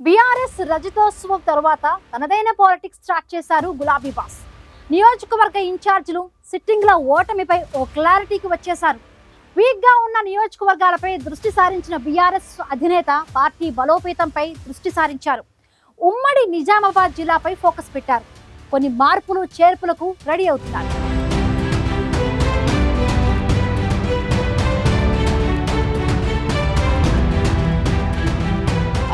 BRS రజతోత్సవం తర్వాత తనదైన politics start చేశారు గులాబీ బాస్. నియోజకవర్గ ఇన్ఛార్జీలు సిట్టింగ్ల ఓటమిపై ఓ క్లారిటీకి వచ్చేశారు. వీక్గా ఉన్న నియోజకవర్గాలపై దృష్టి సారించిన బీఆర్ఎస్ అధినేత పార్టీ బలోపేతంపై దృష్టి సారించారు. ఉమ్మడి నిజామాబాద్ జిల్లాపై ఫోకస్ పెట్టారు. కొన్ని మార్పులు చేర్పులకు రెడీ అవుతున్నారు.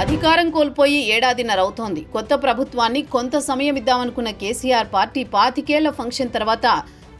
అధికారం కోల్పోయి ఏడాదిన్నర అవుతోంది. కొత్త ప్రభుత్వాన్ని కొంత సమయం ఇద్దామనుకున్న కేసీఆర్ పార్టీ 25 ఏళ్ల ఫంక్షన్ తర్వాత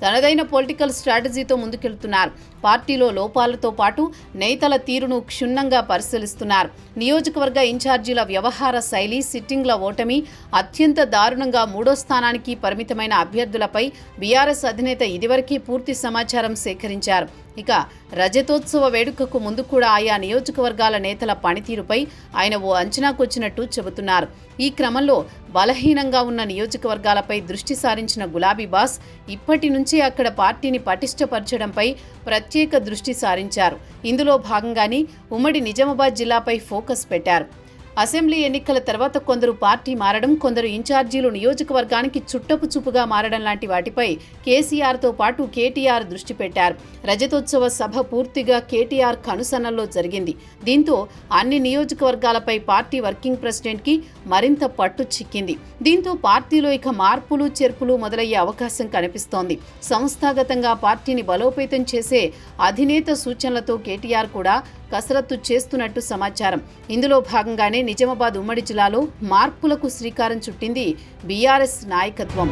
తనదైన పొలిటికల్ స్ట్రాటజీతో ముందుకెళ్తున్నారు. పార్టీలో లోపాలతో పాటు నేతల తీరును క్షుణ్ణంగా పరిశీలిస్తున్నారు. నియోజకవర్గ ఇన్ఛార్జీల వ్యవహార శైలి, సిట్టింగ్ల ఓటమి, అత్యంత దారుణంగా 3వ స్థానానికి పరిమితమైన అభ్యర్థులపై బీఆర్ఎస్ అధినేత ఇదివరకే పూర్తి సమాచారం సేకరించారు. ఇక రజతోత్సవ వేడుకకు ముందు కూడా ఆయా నియోజకవర్గాల నేతల పనితీరుపై ఆయన ఓ అంచనాకొచ్చినట్టు చెబుతున్నారు. ఈ క్రమంలో బలహీనంగా ఉన్న నియోజకవర్గాలపై దృష్టి సారించిన గులాబీ బాస్ ఇప్పటి నుంచి అక్కడ పార్టీని పటిష్టపరచడంపై ప్రత్యేక దృష్టి సారించారు. ఇందులో భాగంగానే ఉమ్మడి నిజామాబాద్ జిల్లాపై ఫోకస్ పెట్టారు. అసెంబ్లీ ఎన్నికల తర్వాత కొందరు పార్టీ మారడం, కొందరు ఇన్ఛార్జీలు నియోజకవర్గానికి చుట్టపు చూపుగా మారడం లాంటి వాటిపై కేసీఆర్తో పాటు కేటీఆర్ దృష్టి పెట్టారు. రజతోత్సవ సభ పూర్తిగా కేటీఆర్ కనుసన్నల్లో జరిగింది. దీంతో అన్ని నియోజకవర్గాలపై పార్టీ వర్కింగ్ ప్రెసిడెంట్కి మరింత పట్టు చిక్కింది. దీంతో పార్టీలో ఇక మార్పులు చేర్పులు మొదలయ్యే అవకాశం కనిపిస్తోంది. సంస్థాగతంగా పార్టీని బలోపేతం చేసే అధినేత సూచనలతో కేటీఆర్ కూడా కసరత్తు చేస్తున్నట్టు సమాచారం. ఇందులో భాగంగానే నిజామాబాద్ ఉమ్మడి జిల్లాలో మార్పులకు శ్రీకారం చుట్టింది బీఆర్ఎస్ నాయకత్వం.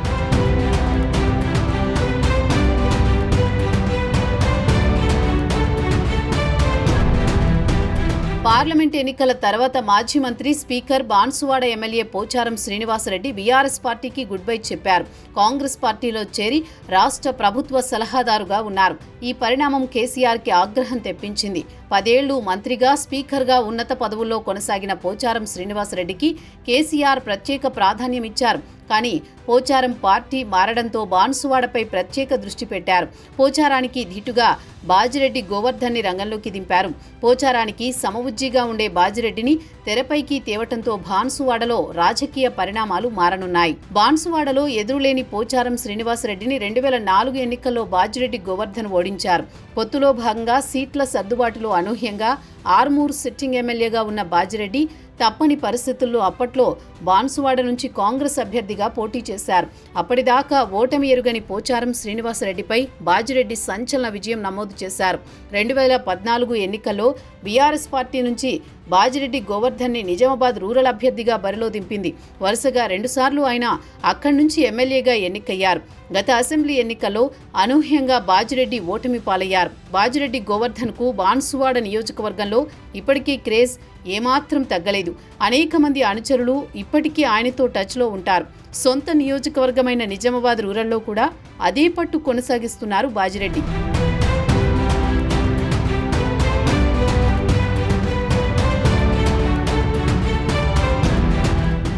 పార్లమెంట్ ఎన్నికల తర్వాత మాజీ మంత్రి, speaker, Banswada MLA Pocharam Srinivasa Reddy BRS పార్టీకి గుడ్ బై చెప్పారు. కాంగ్రెస్ పార్టీలో చేరి రాష్ట్ర ప్రభుత్వ సలహాదారుగా ఉన్నారు. ఈ పరిణామం కేసీఆర్కి ఆగ్రహం తెప్పించింది. 10 ఏళ్లు మంత్రిగా, స్పీకర్గా ఉన్నత పదవుల్లో కొనసాగిన పోచారం శ్రీనివాసరెడ్డికి కేసీఆర్ ప్రత్యేక ప్రాధాన్యం ఇచ్చారు. కానీ పోచారం పార్టీ మారడంతో బాన్సువాడపై ప్రత్యేక దృష్టి పెట్టారు. పోచారానికి ధీటుగా బాజిరెడ్డి గోవర్ధన్ని రంగంలోకి దింపారు. పోచారానికి సమవుజ్జిగా ఉండే బాజిరెడ్డిని తెరపైకి తేవటంతో బాన్సువాడలో రాజకీయ పరిణామాలు మారనున్నాయి. బాన్సువాడలో ఎదురులేని పోచారం శ్రీనివాసరెడ్డిని 2004 ఎన్నికల్లో బాజిరెడ్డి గోవర్ధన్ ఓడించారు. పొత్తులో భాగంగా సీట్ల సర్దుబాటులో అనూహ్యంగా ఆర్మూర్ సిట్టింగ్ ఎమ్మెల్యేగా ఉన్న బాజిరెడ్డి తప్పని పరిస్థితుల్లో అప్పట్లో బాన్సువాడ నుంచి కాంగ్రెస్ అభ్యర్థిగా పోటీ చేశారు. అప్పటిదాకా ఓటమి ఎరుగని పోచారం శ్రీనివాసరెడ్డిపై బాజిరెడ్డి సంచలన విజయం నమోదు చేశారు. 2014 ఎన్నికల్లో బీఆర్ఎస్ పార్టీ నుంచి బాజిరెడ్డి గోవర్ధన్ని నిజామాబాద్ రూరల్ అభ్యర్థిగా బరిలో దింపింది. వరుసగా 2 సార్లు ఆయన అక్కడి నుంచి ఎమ్మెల్యేగా ఎన్నికయ్యారు. గత అసెంబ్లీ ఎన్నికల్లో అనూహ్యంగా బాజిరెడ్డి ఓటమి పాలయ్యారు. బాజిరెడ్డి గోవర్ధన్కు బాన్సువాడ నియోజకవర్గంలో ఇప్పటికీ క్రేజ్ ఏమాత్రం తగ్గలేదు. అనేక మంది అనుచరులు ఇప్పటికీ ఆయనతో టచ్లో ఉంటారు. సొంత నియోజకవర్గమైన నిజామాబాద్ రూరల్లో కూడా అదే పట్టు కొనసాగిస్తున్నారు బాజిరెడ్డి.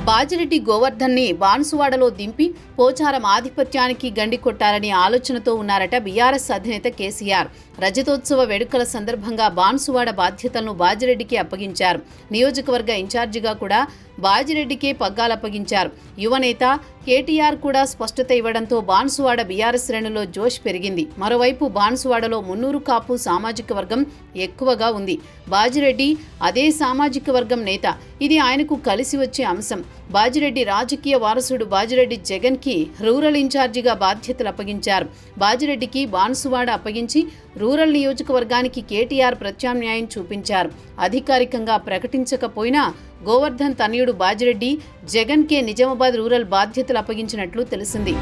బాజిరెడ్డి గోవర్ధన్ని బాన్సువాడలో దింపి పోచారం ఆధిపత్యానికి గండి కొట్టారని ఆలోచనతో ఉన్నారట బీఆర్ఎస్ అధినేత కేసీఆర్. రజతోత్సవ వేడుకల సందర్భంగా బాన్సువాడ బాధ్యతలను బాజిరెడ్డికి అప్పగించారు. నియోజకవర్గ ఇన్ఛార్జిగా కూడా బాజిరెడ్డికే పగ్గాలప్పగించారు. యువనేత కేటీఆర్ కూడా స్పష్టత ఇవ్వడంతో బాన్సువాడ బీఆర్ఎస్ శ్రేణుల్లో జోష్ పెరిగింది. మరోవైపు బాన్సువాడలో మున్నూరు కాపు సామాజిక వర్గం ఎక్కువగా ఉంది. బాజిరెడ్డి అదే సామాజిక వర్గం నేత. ఇది ఆయనకు కలిసి వచ్చే అంశం. బాజిరెడ్డి రాజకీయ వారసుడు బాజిరెడ్డి జగన్కి రూరల్ ఇన్ఛార్జిగా బాధ్యతలు అప్పగించారు. బాజిరెడ్డికి బాన్సువాడ అప్పగించి రూరల్ నియోజకవర్గానికి కేటీఆర్ ప్రత్యామ్నాయం చూపించారు. అధికారికంగా ప్రకటించకపోయినా గోవర్ధన్ తనయుడు బాజిరెడ్డి జగన్కే నిజామాబాద్ రూరల్ బాధ్యతలు అప్పగించినట్లు తెలిసింది.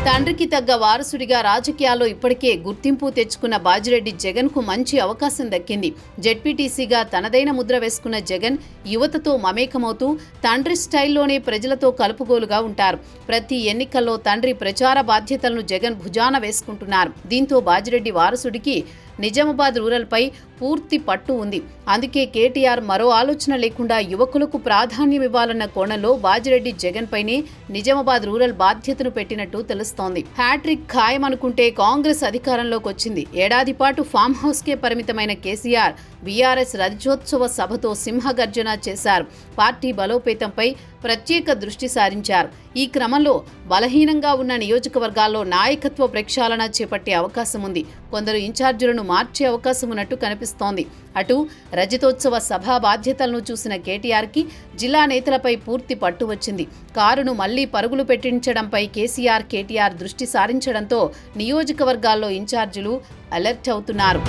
తండ్రికి తగ్గ వారసుడిగా రాజకీయాల్లో ఇప్పటికే గుర్తింపు తెచ్చుకున్న బాజిరెడ్డి జగన్కు మంచి అవకాశం దక్కింది. జెడ్పీటీసీగా తనదైన ముద్ర వేసుకున్న జగన్ యువతతో మమేకమవుతూ తండ్రి స్టైల్లోనే ప్రజలతో కలుపుగోలుగా ఉంటారు. ప్రతి ఎన్నికల్లో తండ్రి ప్రచార బాధ్యతలను జగన్ భుజాన వేసుకుంటున్నారు. దీంతో బాజిరెడ్డి వారసుడికి నిజామాబాద్ రూరల్పై పూర్తి పట్టు ఉంది. అందుకే కేటీఆర్ మరో ఆలోచన లేకుండా యువకులకు ప్రాధాన్యం ఇవ్వాలన్న కోణంలో బాజిరెడ్డి జగన్ పైనే నిజామాబాద్ రూరల్ బాధ్యతను పెట్టినట్టు తెలుస్తోంది. కనిపిస్తోంది. హ్యాట్రిక్ ఖాయమనుకుంటే కాంగ్రెస్ అధికారంలోకి వచ్చింది. ఏడాది పాటు ఫామ్ హౌస్కే పరిమితమైన కేసీఆర్ బీఆర్ఎస్ రజతోత్సవ సభతో సింహగర్జన చేశారు. పార్టీ బలోపేతంపై ప్రత్యేక దృష్టి సారించారు. ఈ క్రమంలో బలహీనంగా ఉన్న నియోజకవర్గాల్లో నాయకత్వ ప్రక్షాళన చేపట్టే అవకాశం ఉంది. కొందరు ఇన్ఛార్జీలను మార్చే అవకాశం ఉన్నట్టు కనిపిస్తోంది. అటు రజతోత్సవ సభా బాధ్యతలను చూసిన కేటీఆర్కి జిల్లా నేతలపై పూర్తి పట్టు వచ్చింది. కారును మళ్లీ పరుగులు పెట్టించడంపై కేటీఆర్ దృష్టి సారించడంతో నియోజకవర్గాల్లో ఇన్ఛార్జీలు అలర్ట్ అవుతున్నారు.